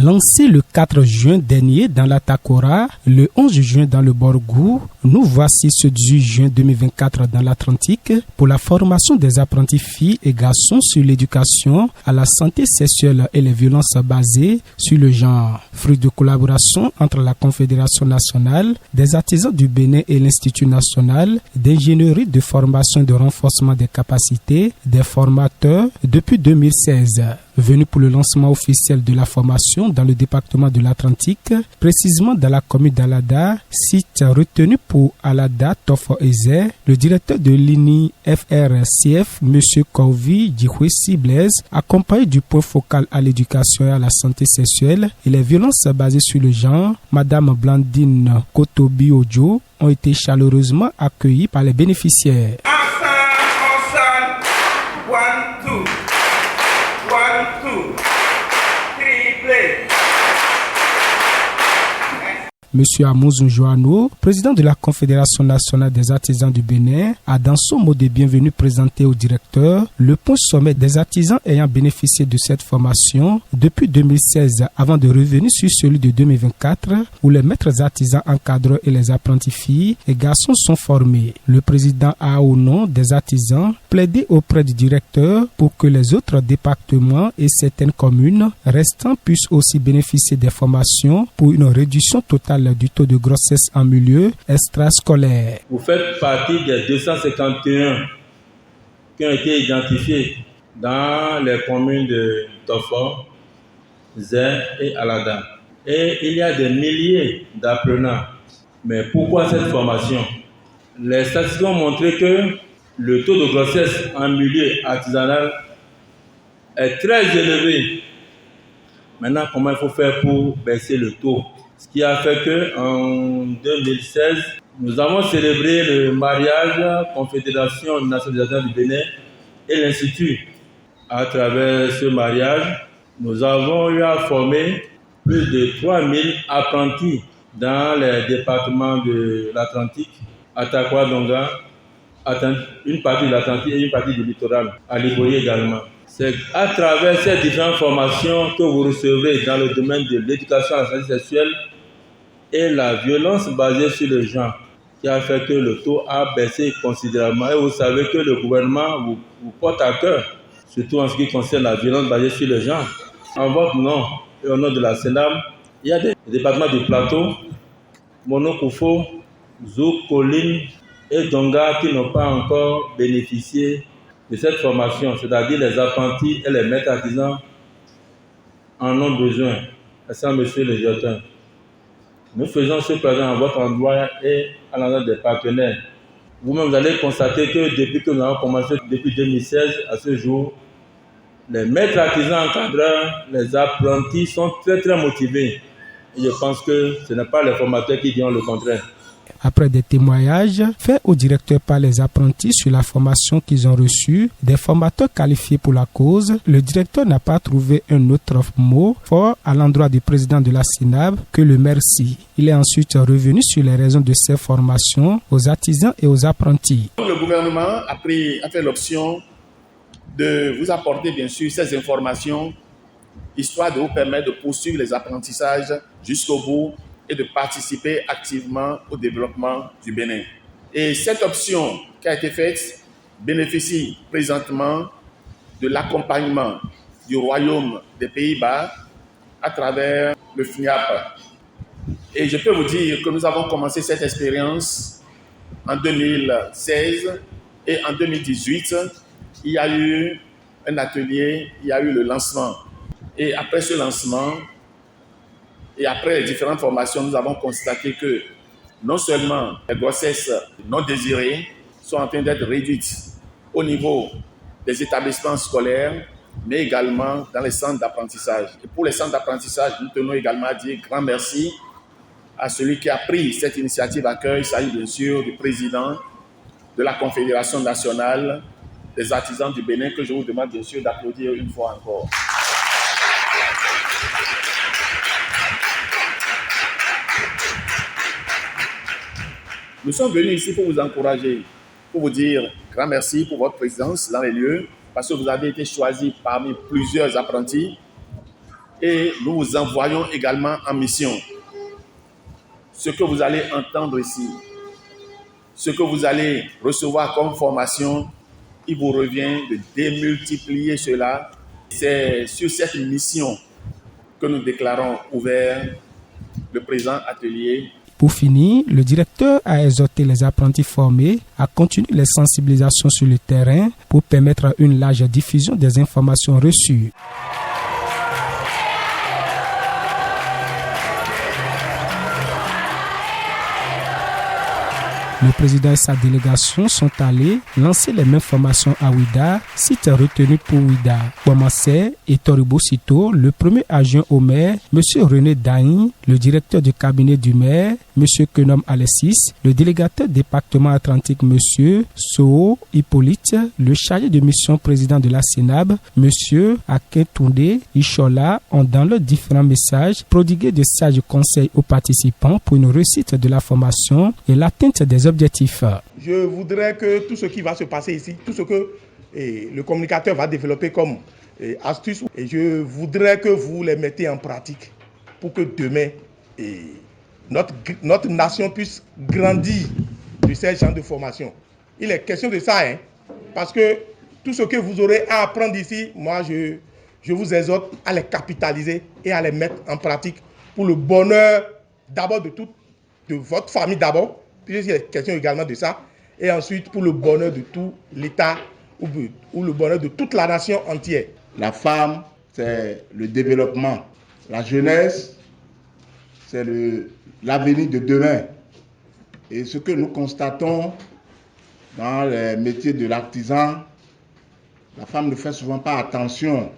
Lancé le 4 juin dernier dans la Takora, le 11 juin dans le Borgou, nous voici ce 18 juin 2024 dans l'Atlantique pour la formation des apprentis filles et garçons sur l'éducation à la santé sexuelle et les violences basées sur le genre. Fruit de collaboration entre la Confédération nationale des artisans du Bénin et l'Institut national d'ingénierie de formation et de renforcement des capacités des formateurs depuis 2016. Venu pour le lancement officiel de la formation dans le département de l'Atlantique, précisément dans la commune d'Alada, site retenu pour Alada Tofo Eze, le directeur de l'INI FRCF, M. Corvi Djihwesi Blaise, accompagné du point focal à l'éducation et à la santé sexuelle et les violences basées sur le genre, Madame Blandine Kotobi Ojo, ont été chaleureusement accueillis par les bénéficiaires. Monsieur Amouzou Joano, président de la Confédération nationale des artisans du Bénin, a dans son mot de bienvenue présenté au directeur le point sommet des artisans ayant bénéficié de cette formation depuis 2016 avant de revenir sur celui de 2024 où les maîtres artisans encadreurs et les apprentis filles et garçons sont formés. Le président a au nom des artisans plaidé auprès du directeur pour que les autres départements et certaines communes restants puissent aussi bénéficier des formations pour une réduction totale du taux de grossesse en milieu extrascolaire. Vous faites partie des 251 qui ont été identifiés dans les communes de Tofo, Zé et Alada. Et il y a des milliers d'apprenants. Mais pourquoi cette formation? Les statistiques ont montré que le taux de grossesse en milieu artisanal est très élevé. Maintenant, comment il faut faire pour baisser le taux? Ce qui a fait qu'en 2016, nous avons célébré le mariage Confédération nationale des artisans du Bénin et l'Institut. À travers ce mariage, nous avons eu à former plus de 3000 apprentis dans les départements de l'Atlantique, Atakwa Donga, une partie de l'Atlantique et une partie du littoral, à Liboye également. C'est à travers ces différentes formations que vous recevrez dans le domaine de l'éducation à la santé sexuelle et la violence basée sur le genre qui a fait que le taux a baissé considérablement. Et vous savez que le gouvernement vous porte à cœur, surtout en ce qui concerne la violence basée sur le genre. En votre nom et au nom de la CENAM, il y a des départements du plateau, Monokoufo, Zouk, Colline et Donga qui n'ont pas encore bénéficié de cette formation, c'est-à-dire les apprentis et les maîtres artisans en ont besoin. Merci, monsieur le directeur. Nous faisons ce présent à votre endroit et à l'endroit des partenaires. Vous-même, vous allez constater que depuis que nous avons commencé, depuis 2016 à ce jour, les maîtres artisans encadreurs, les apprentis sont très très motivés. Et je pense que ce n'est pas les formateurs qui diront le contraire. Après des témoignages faits au directeur par les apprentis sur la formation qu'ils ont reçue, des formateurs qualifiés pour la cause, le directeur n'a pas trouvé un autre mot fort à l'endroit du président de la SINAB que le merci. Il est ensuite revenu sur les raisons de ces formations aux artisans et aux apprentis. Le gouvernement a fait l'option de vous apporter bien sûr ces informations histoire de vous permettre de poursuivre les apprentissages jusqu'au bout et de participer activement au développement du Bénin. Et cette option qui a été faite bénéficie présentement de l'accompagnement du Royaume des Pays-Bas à travers le FNIAP. Et je peux vous dire que nous avons commencé cette expérience en 2016 et en 2018, il y a eu un atelier, il y a eu le lancement. Et après ce lancement, et après les différentes formations, nous avons constaté que non seulement les grossesses non désirées sont en train d'être réduites au niveau des établissements scolaires, mais également dans les centres d'apprentissage. Et pour les centres d'apprentissage, nous tenons également à dire grand merci à celui qui a pris cette initiative à cœur. Il s'agit bien sûr du président de la Confédération nationale des artisans du Bénin, que je vous demande bien sûr d'applaudir une fois encore. Nous sommes venus ici pour vous encourager, pour vous dire grand merci pour votre présence dans les lieux, parce que vous avez été choisis parmi plusieurs apprentis et nous vous envoyons également en mission. Ce que vous allez entendre ici, ce que vous allez recevoir comme formation, il vous revient de démultiplier cela. C'est sur cette mission que nous déclarons ouvert le présent atelier. Pour finir, le directeur a exhorté les apprentis formés à continuer les sensibilisations sur le terrain pour permettre une large diffusion des informations reçues. Le président et sa délégation sont allés lancer les mêmes formations à Ouida, site retenu pour Ouida. Bomassé et Toribosito, le premier adjoint au maire, M. René Daïn, le directeur du cabinet du maire, M. Kenom Alessis, le délégataire département atlantique, M. Soo Hippolyte, le chargé de mission président de la Sénab, M. Akentunde Ishola, ont dans leurs différents messages prodigué de sages conseils aux participants pour une réussite de la formation et l'atteinte des objectifs. Je voudrais que tout ce qui va se passer ici, tout ce que le communicateur va développer comme astuces, et je voudrais que vous les mettez en pratique pour que demain notre nation puisse grandir de ces genres de formation. Il est question de ça, parce que tout ce que vous aurez à apprendre ici, moi je vous exhorte à les capitaliser et à les mettre en pratique pour le bonheur d'abord de votre famille d'abord, puisqu'il est question également de ça, et ensuite pour le bonheur de tout l'État ou le bonheur de toute la nation entière. La femme, c'est le développement. La jeunesse, c'est l'avenir de demain. Et ce que nous constatons dans les métiers de l'artisan, la femme ne fait souvent pas attention.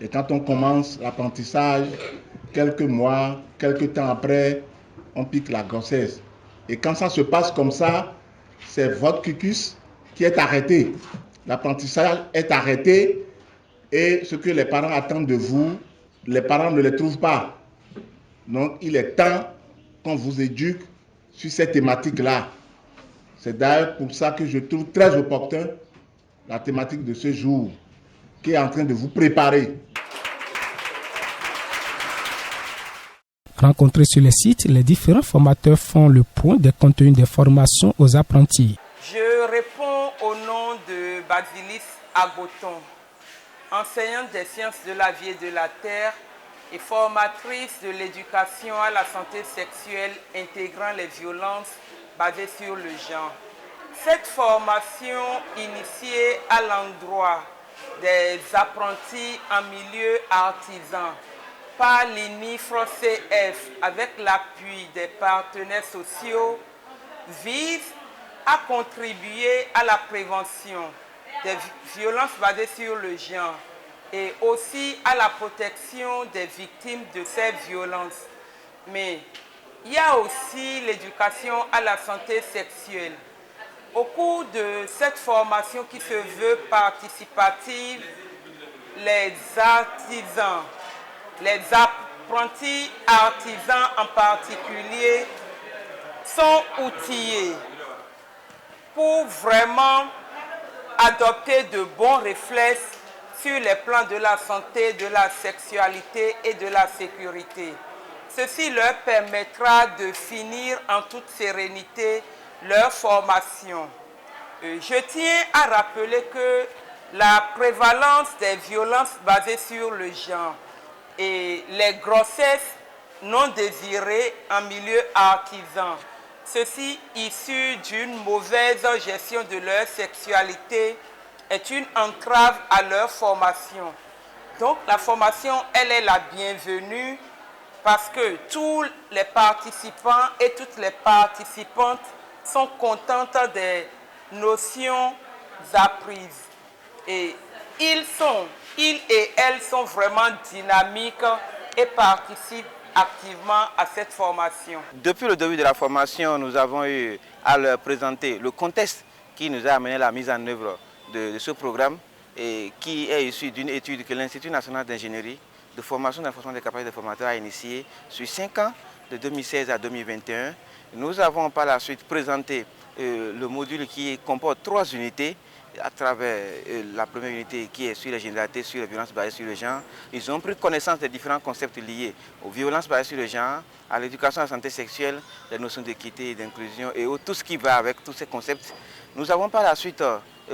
Et quand on commence l'apprentissage, quelques mois, quelques temps après, on pique la grossesse. Et quand ça se passe comme ça, c'est votre cucus qui est arrêté. L'apprentissage est arrêté et ce que les parents attendent de vous, les parents ne les trouvent pas. Donc, il est temps qu'on vous éduque sur cette thématique-là. C'est d'ailleurs pour ça que je trouve très opportun la thématique de ce jour qui est en train de vous préparer. Rencontrés sur le site, les différents formateurs font le point des contenus des formations aux apprentis. Je réponds au nom de Basilis Agoton, enseignante des sciences de la vie et de la terre et formatrice de l'éducation à la santé sexuelle intégrant les violences basées sur le genre. Cette formation initiée à l'endroit des apprentis en milieu artisan par l'INIFRO-CF avec l'appui des partenaires sociaux vise à contribuer à la prévention des violences basées sur le genre et aussi à la protection des victimes de ces violences. Mais il y a aussi l'éducation à la santé sexuelle. Au cours de cette formation qui se veut participative, les artisans, les apprentis artisans en particulier, sont outillés pour vraiment adopter de bons réflexes sur les plans de la santé, de la sexualité et de la sécurité. Ceci leur permettra de finir en toute sérénité leur formation. Je tiens à rappeler que la prévalence des violences basées sur le genre et les grossesses non désirées en milieu artisan, ceci issu d'une mauvaise gestion de leur sexualité, est une entrave à leur formation. Donc la formation, elle est la bienvenue parce que tous les participants et toutes les participantes sont contentes des notions apprises. Et ils et elles sont vraiment dynamiques et participent activement à cette formation. Depuis le début de la formation, nous avons eu à leur présenter le contexte qui nous a amené à la mise en œuvre de ce programme et qui est issu d'une étude que l'Institut national d'ingénierie de formation et d'enforcement des capacités des formateurs a initiée sur 5 ans, de 2016 à 2021. Nous avons par la suite présenté le module qui comporte 3 unités à travers la première unité qui est sur les généralités, sur les violences basées sur le genre. Ils ont pris connaissance des différents concepts liés aux violences basées sur le genre, à l'éducation à la santé sexuelle, les notions d'équité et d'inclusion et tout ce qui va avec tous ces concepts. Nous avons par la suite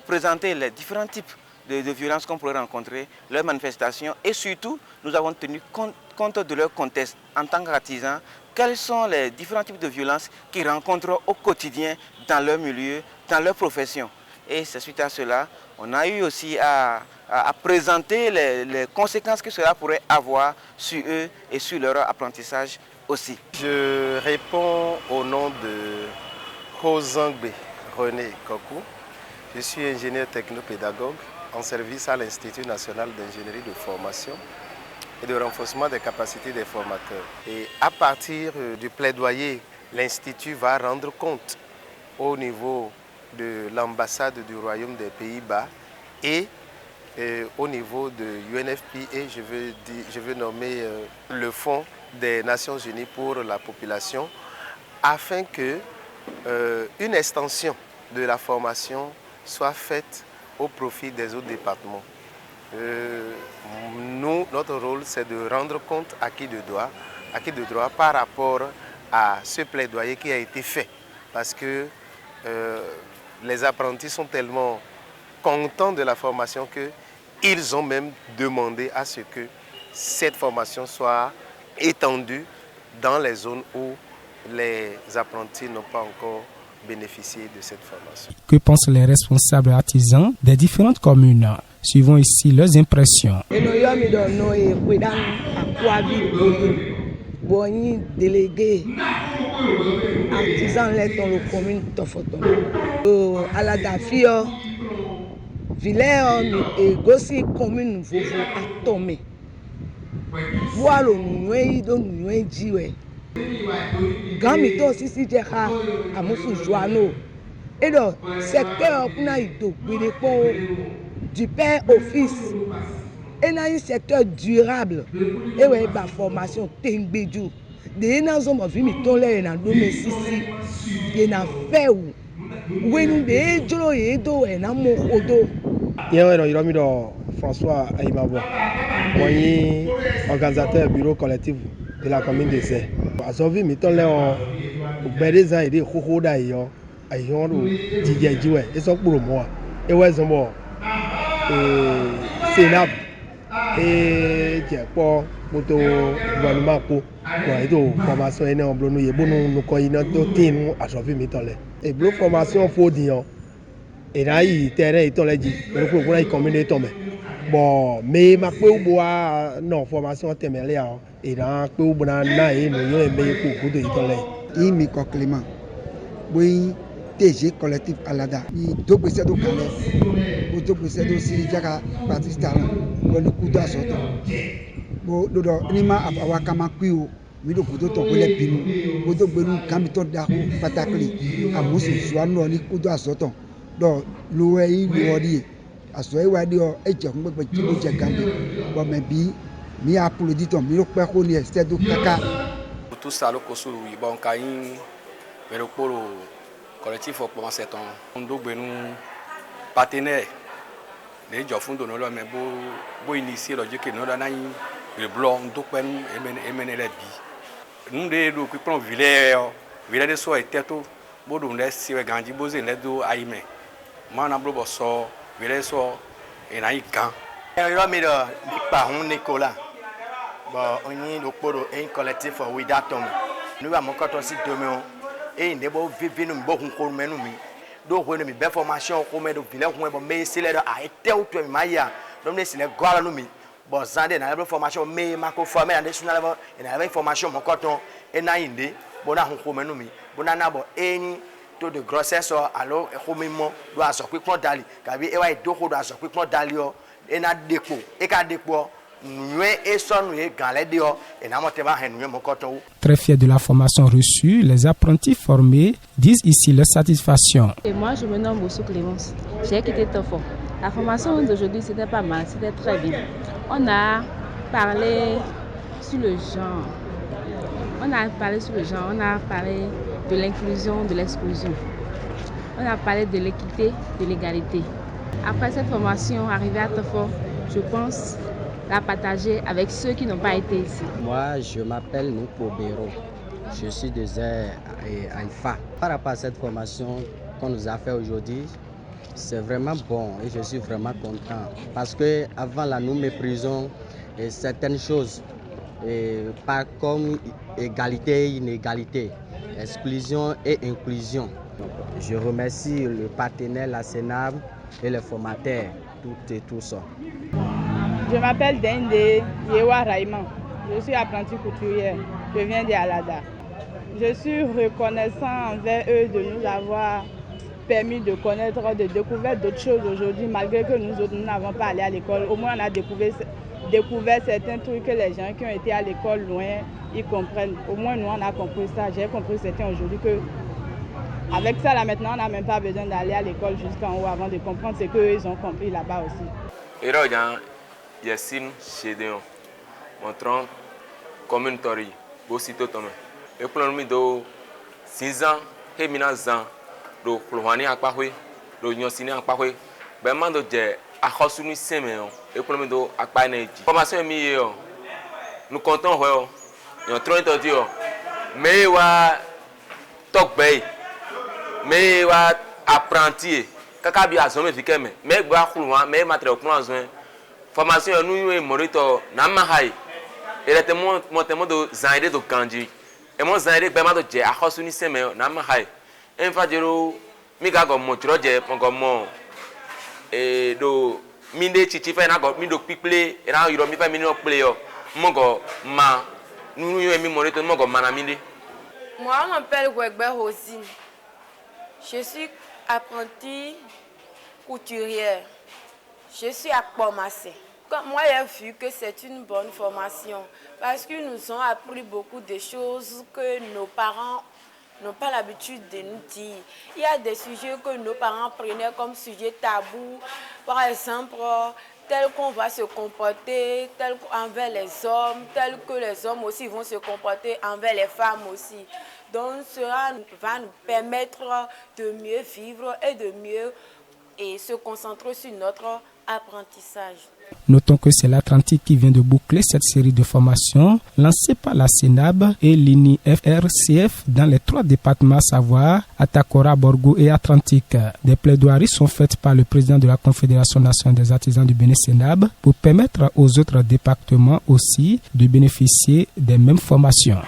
présenté les différents types de violences qu'on pourrait rencontrer, leurs manifestations et surtout, nous avons tenu compte de leur contexte en tant qu'artisans. Quels sont les différents types de violences qu'ils rencontrent au quotidien dans leur milieu, dans leur profession. Et c'est suite à cela, on a eu aussi à présenter les conséquences que cela pourrait avoir sur eux et sur leur apprentissage aussi. Je réponds au nom de Hozangbe René Kokou. Je suis ingénieur technopédagogue en service à l'Institut national d'ingénierie de formation et de renforcement des capacités des formateurs. Et à partir du plaidoyer, l'Institut va rendre compte au niveau de l'ambassade du Royaume des Pays-Bas et au niveau de UNFPA, je veux nommer le Fonds des Nations Unies pour la population, afin que une extension de la formation soit faite au profit des autres départements. Nous, notre rôle, c'est de rendre compte à qui de droit par rapport à ce plaidoyer qui a été fait. Parce que les apprentis sont tellement contents de la formation qu'ils ont même demandé à ce que cette formation soit étendue dans les zones où les apprentis n'ont pas encore bénéficié de cette formation. Que pensent les responsables artisans des différentes communes? Suivons ici leurs impressions. Délégué artisan dans la commune Tofoton. À la Dafio, Villers et Gossi commune Vovo à Tomé. Voilà nous do nous jiwe. Gamito sisi jeka à Moussou Joano. Et donc secteur kuna ido du père au fils. Et dans un secteur durable, et ouais, la formation Tengbedjou. Des gens ont vu mes tolères dans le Mississi, et dans fait où nous des gens et d'eau et dans mon odo. Il y a François Aïmabo, organisateur bureau collectif de la commune de Zé. J'ai vu mes tolères au Bédézan et des Hohoda et Ayon ou Didier, et sont pour moi. Et ouais, c'est bon. C'est là. Et pour moto gouvernement pour formation et non nous y bon nous connaissons d'autres nous à sauver mes talents et bleu formation faut dire et là il terrain et tout les dit le pour la commune tomber bon mais ma peu bois non formation temelé et là peu bon na et nous y mais pour de talent il me Clément oui TG collectif Alada il doit se do calé o doit se do si jaka Batista le coup d'assaut bon dodo nima abawa kama kuyo mi do kudo to kole pinu kudo gbenu kamito da ko patakli amusu suano ni kudo assaut do lowe yi wodi aso e wadi o eje kun pepe ti mo je gambe bo me bi mi applaudi to mi ro pe ko ni este do kaka tout ça lo ko suru bon kayin pero poro collectif au comment c'est on do gbenu partenaire les gens font donner leur mais beau initier le que nous donnons le blanc donc ben emmener les bi nous des do qui prend Villers de so et tête beau do laisse gandi bosé les do aime mana blo so Villers so et na ikan yo mi do pa on Nicolas bon on y do poro un collectif oui datom nous va mon coton si demain et ne bo vivre nous bo ko menu mi do ko mi be formation ko me do Villers ko me c'est le a été ou toi maya donc c'est le gola nous mi bon zande na le formation me ma ko former na national level et na formation mon coton et na inde bon na ko menu mi bon na bo eni taux de grossesse alors ko mi mo do aso pe pon dali kabi e wa do ko do aso pe pon dali o e na depo e ka depo. Très fiers de la formation reçue, les apprentis formés disent ici leur satisfaction. Et moi, je me nomme Moussou Clémence. J'ai quitté Tofo. La formation d'aujourd'hui, c'était pas mal, c'était très bien. On a parlé sur le genre. On a parlé de l'inclusion, de l'exclusion. On a parlé de l'équité, de l'égalité. après cette formation, arriver à Tofo, je pense la partager avec ceux qui n'ont pas été ici. Moi, je m'appelle Nupo Béro. Je suis de Zé à IFA. Par rapport à cette formation qu'on nous a fait aujourd'hui, c'est vraiment bon et je suis vraiment content. Parce qu'avant là, nous méprisons certaines choses, pas comme égalité et inégalité, exclusion et inclusion. Je remercie le partenaire, la CENAB et les formateurs, tout et tout ça. Je m'appelle Dende Yewa Raïman. Je suis apprentie couturière. Je viens d'Alada. Je suis reconnaissant envers eux de nous avoir permis de connaître, de découvrir d'autres choses aujourd'hui, malgré que nous autres, nous n'avons pas allé à l'école. Au moins, on a découvert certains trucs que les gens qui ont été à l'école loin, ils comprennent. Au moins, nous, on a compris ça. J'ai compris certains aujourd'hui que avec ça, là, maintenant, on n'a même pas besoin d'aller à l'école jusqu'en haut avant de comprendre ce qu'eux, ils ont compris là-bas aussi. Et là, Yassine Chédéon, montrant comme une tori, aussitôt tombé. Et pour nous, de 6 ans, et 9 ans, de Klouani à Paris, de Nyosine à Paris, ben man de à Khosuni Seméon, et pour nous, de Akpaneji. Formation est meilleure. Nous comptons, nous avons trop de dire, mais wa tok bay, mais wa apprenti, kakabi a zomé fikeme, mais wa Klouani, mais matériel Klouani. Formation nous est morito namahai. Et le témoin de Zaire de Gandhi. Et mon Zaire bema de Dje a Khosuni Seméon namahai. Enfadero migago motroje mongomo et do minde chichi fa na go mindo piple e na yiro mi fa mino playo mongo ma nous yo mi morito mongo manaminde. Moi je m'appelle Wegbe Rosine. Je suis apprentie couturière. Je suis à Pomassé. Moi, j'ai vu que c'est une bonne formation parce qu'ils nous ont appris beaucoup de choses que nos parents n'ont pas l'habitude de nous dire. Il y a des sujets que nos parents prenaient comme sujet tabou. Par exemple, tel qu'on va se comporter envers les hommes, tel que les hommes aussi vont se comporter envers les femmes aussi. Donc cela va nous permettre de mieux vivre et de mieux se concentrer sur notre apprentissage. Notons que c'est l'Atlantique qui vient de boucler cette série de formations lancée par la CENAB et l'INIFRCF dans les 3 départements, à savoir Atakora, Borgo et Atlantique. Des plaidoiries sont faites par le président de la Confédération nationale des artisans du Bénin CENAB pour permettre aux autres départements aussi de bénéficier des mêmes formations.